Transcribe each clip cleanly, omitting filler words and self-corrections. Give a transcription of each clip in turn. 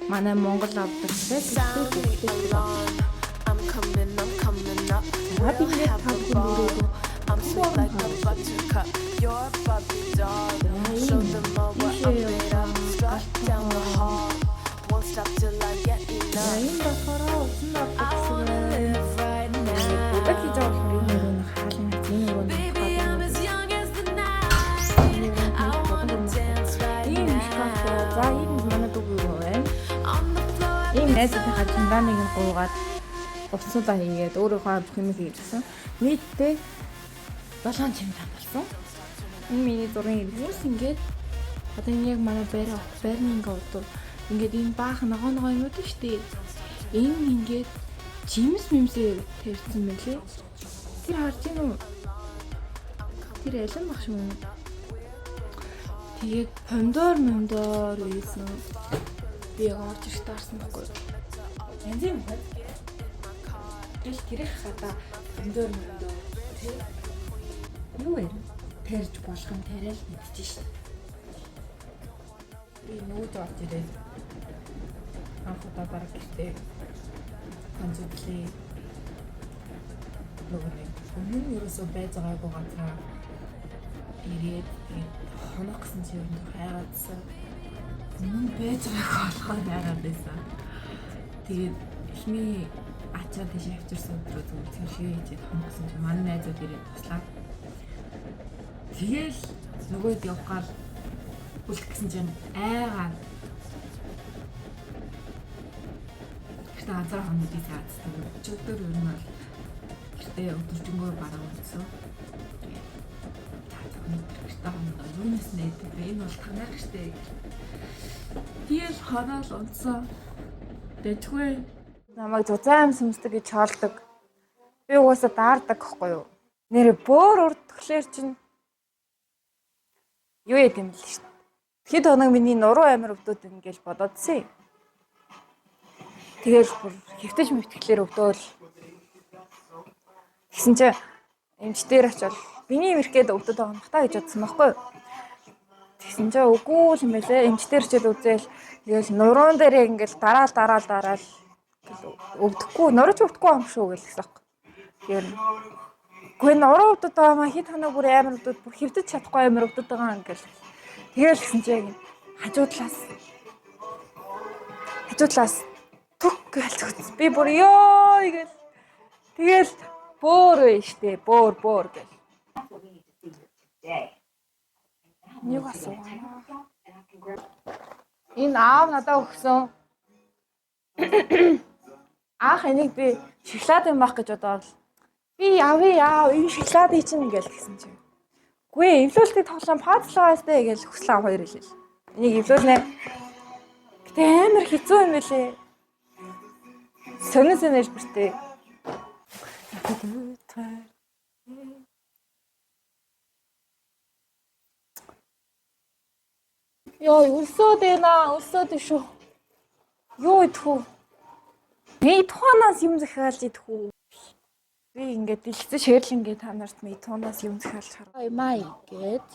Манай Монгол авдаг гэдэг. I'm coming up. За би ингээд та бүхэн өрөөгөө I'm sweet like a buttercup. You're a puppy dog. Show them all what I'm made of. Strut down the hall. Won't stop till I get enough. энэ болохоор усан I wanna live right now. Өдөр хийж байгаа болохоор энэ өрөөнд хаална тийм өрөөнд Baby, I'm as young as the night. I wanna dance right ийм now. шкаф. За ийм манай дүү юу вэ? On the floor. Ийм найзуудынхаа чангааныг нь гуугаад уцсуудаа хийгээд өөрийнхөө бүх юм хийжсэн. Нийтдээ 7 чимдаа болсон. Энэ миний зургийн иргэнс ингээд одоо энэ яг манай байрны ингээд удаа ингээд энэ баах ногоо юмуд нь штий. Энэ ингээд жимс мэмсээр тавьсан мэлээ. Тэр харж гин үү? Тэр ялан бах юм. Тэгээд помидор ийсэн. Би яг орж ирэх таарсан байхгүй. Янз юм байна. Тэгэл тэрэх хата помидор тий. Юу вэ? Тарж болох юм тариал мэдчихэж шин. Би нүүд орж ирээд анх удаа бараг гэртээ анзуудлаа. Нөгөө нэг өмнө нь ерөөсөө байж байгаагүй газараа ирээд хоног гэсэн чи юм хайгаадсан. Өмнө байж байгаагүй болохоор хайгаад байсан. Тэгээд эхний ачаа тийш авчирсан өдрөө зүгээр цэвэршгээ хийгээд хоног гэсэн чи манай найзууд ирээд туслаа. Тэгэл нөгөөд явахаар үлдэх гэсэн чинь айгаад гэртээ азар хоног заацдаг. Өчигдөр ер нь бол гэртээ өдөржингөө бараа унтсан. Гэртээ хоног юунаас нээдэг вэ? Энэ бол танаар гэртээ. Тэгэл хоноол унтсан. Дэжгүй намайг зузаан сүмсдэг гэж хоолдог. Би угаасаа даардаг гэхгүй юу? Нэрээ бөөр урд төхлөөр чинь юу яд юм л шүү дээ. Хэд хоног миний нуруу амир өвдөд ингээл бодоодсэн. Тэгэл бүр хэвтэж мөвтгэлээр өвдөөл. Тэгсэн чинь эмчтэр очивол биний мэрхэд өвдөд байгаа юм хата гэж бодсон байхгүй юу? Тэгсэн чинь үгүй юм байлээ. Эмчтэр очил үзээл тэгэл нуруун дээр ингээл дараал өвдөхгүй, нурж өвдөхгүй юм шүү гэлсэн. Тэгэхээр гүй нуруу өвдөд байгаа маа хэд хоног бүр амир өвдөд бүр хэвдэж чадахгүй амир өвдөд байгаа юм ингээл. Тэгэл гэсэн чинь яг хажуудлаас түк гээл зүгц. Би бүр ёо гэл. Тэгэл бөөр вэ штэ. Бөөр гэл. Нэг асуугаа. Энэ аав надад өгсөн. Аах энийг би шоколад юм байх гэж бодоод би яав энэ шоколадыг чинь ингээл гэсэн чинь. Гүй эвлүүлэлтийг тоглоом паацлагаас дээ гэж хүслээ хоёр хэлээ. Энийг эвлүүлнэ. Гэтэ амар хэцүү юм байлээ. Сонин хэлбэртэй. Яа, өлсөөд шүү. Юу идэх вэ? Туунаас юм захиалж идэх үү? Би ингээд дэлгэцэн шэрлэнгээ та нарт туунаас юм захиалж хараа. Май гээд.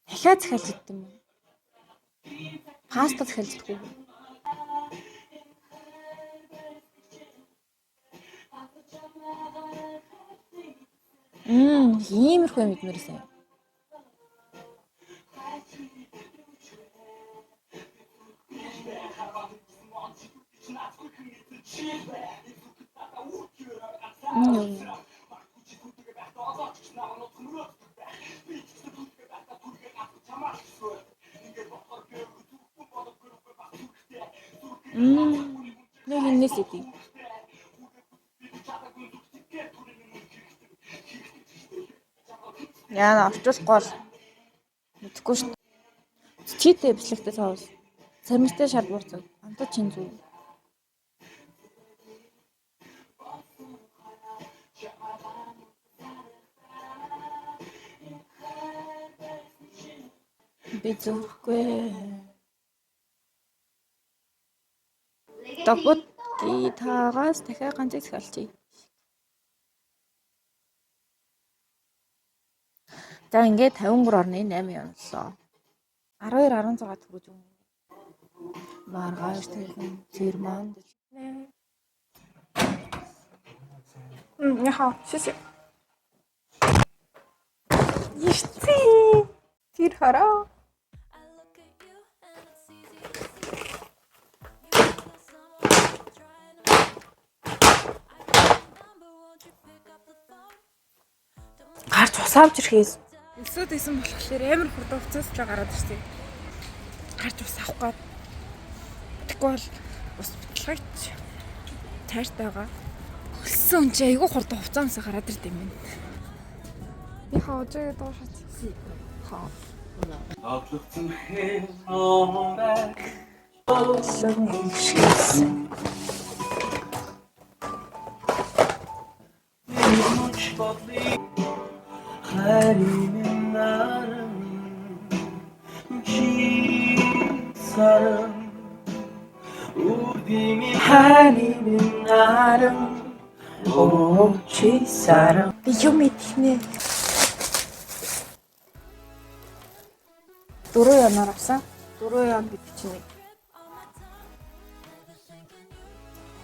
Дахиад захиалж идэх юм уу? Паста захиалж идэх үү? Иймэрхүү юм идмээрсэн. Нэг инээс идэв. Яа, орчуулахгүй бол мэдхгүй шүү дээ. Читэй бичлэгтэй цаавал. Сармистэй шар буурцаг. Амтад чин зүг. Би зүггүй. Тогбот гитараас дахиад ганцыг сахалчий. За ингээд 53.8 явууллаа. 12 16 төгрөж өгнө. Маргааш тэгэн цэрман. Яха, шишээ. Ишти. Тэр хараа. Гарч усаавч ирэхээс өсөөд исэн болохоор амар хурдан уцаас ч гараад ирсэн. Гарч ус авах гээд. Тэгвэл ус бодлогоч цааштай байгаа. Хөлсөн чи айгүй хурдан хуцаанаас гараад ирд юм байна. Би хаажээ доошоо. Хаа. Оглогдсон хэмээн Лон шис. мууч бодлый харин наран чи саран үрдими харин наран оо чи саран Би юм мэдхнэ. Дөрөв янаар авсан. 4 ян гэдэг чинь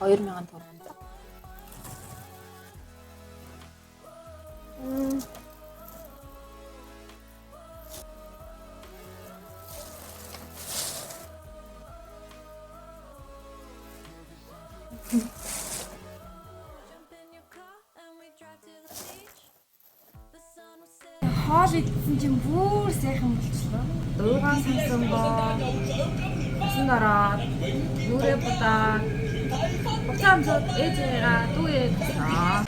2000 төгрөг. Хоол идсэн чинь бүр сайхан болчихлоо. Дуугаа сансан боо. Усан дараад нүрээ будаа. Буцаамцууд ээжээгаа дүүгээ тасаа.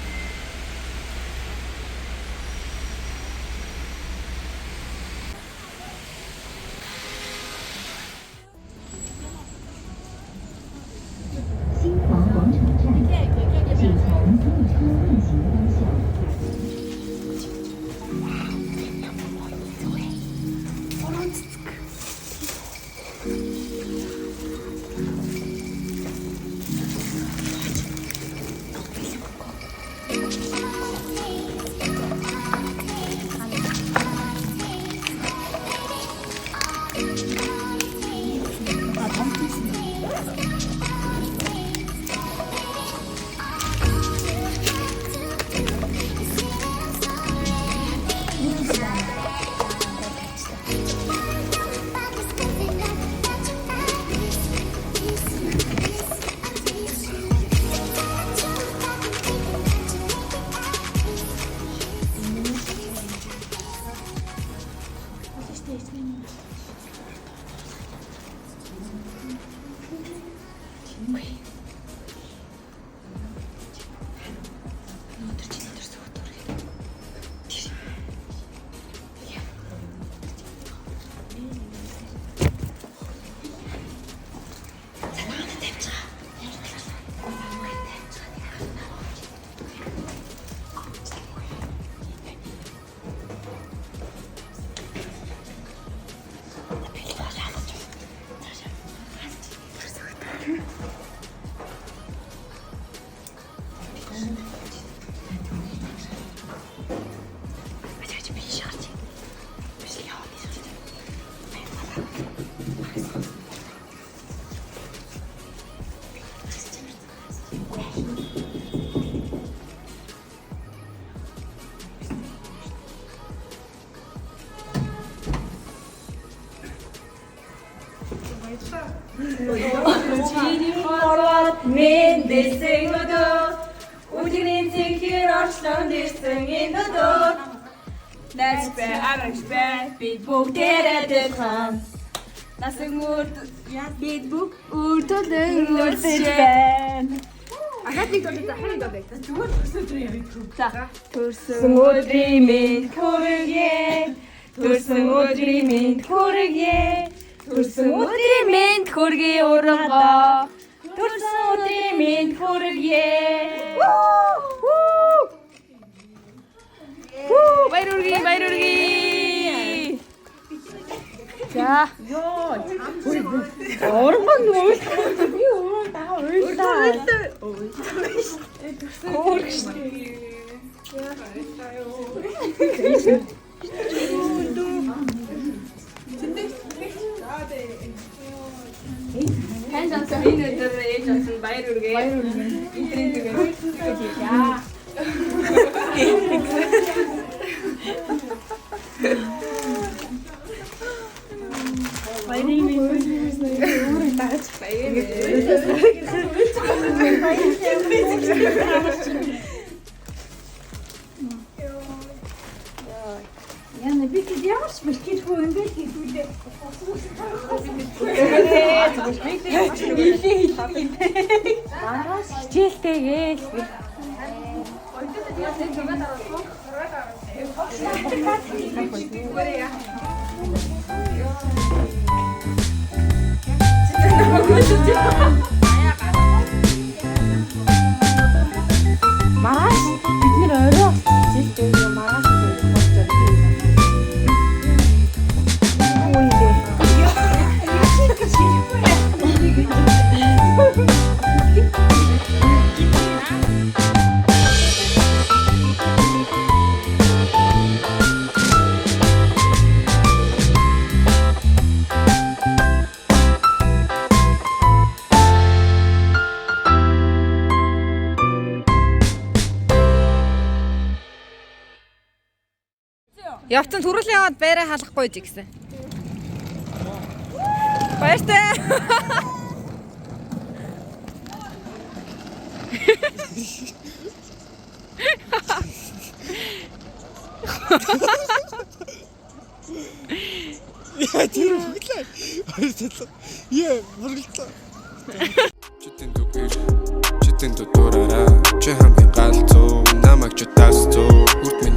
Чиний хорвот мэндэлсэн өдөө Үжигний цэнхэр орчлон дэрсэн энэ өдөө Найз бай, арагч бай, бид бүгдээрээ дэвхан Насаг мөрд бид бүгд үрдөлөн үрдэлсэн Ахад нэг дөрөв дахин дөрөв. Зүгээр төрсөн өдрийн яриг. За. Төрсөн өдрийн минь хүргээ. Төрсөн өдрийн минь хүргээ. Төрсөн өдрийн минь хүргээ урангоо. Төрсөн өдрийн минь хүргээ. Баярурги, баярурги. За. Йоо, урангоо нүүл. Би уран таа уйлаа. Яна би тийм ямар ч бэлтгэхгүй юм бэ хийлээ. Маргааш хичээлтэйгээ. Маргааш бид нэр орой хичээлтэй маргааш Явцсан төрөлийн яваад байраа халахгүй ч гэсэн. Баяртай. Я тэр бүглээ. Баярлалаа. Яа, бүрлээ. Читэн дутураараа чи хамгийн галзуу намайг ч тасцуу үрт минь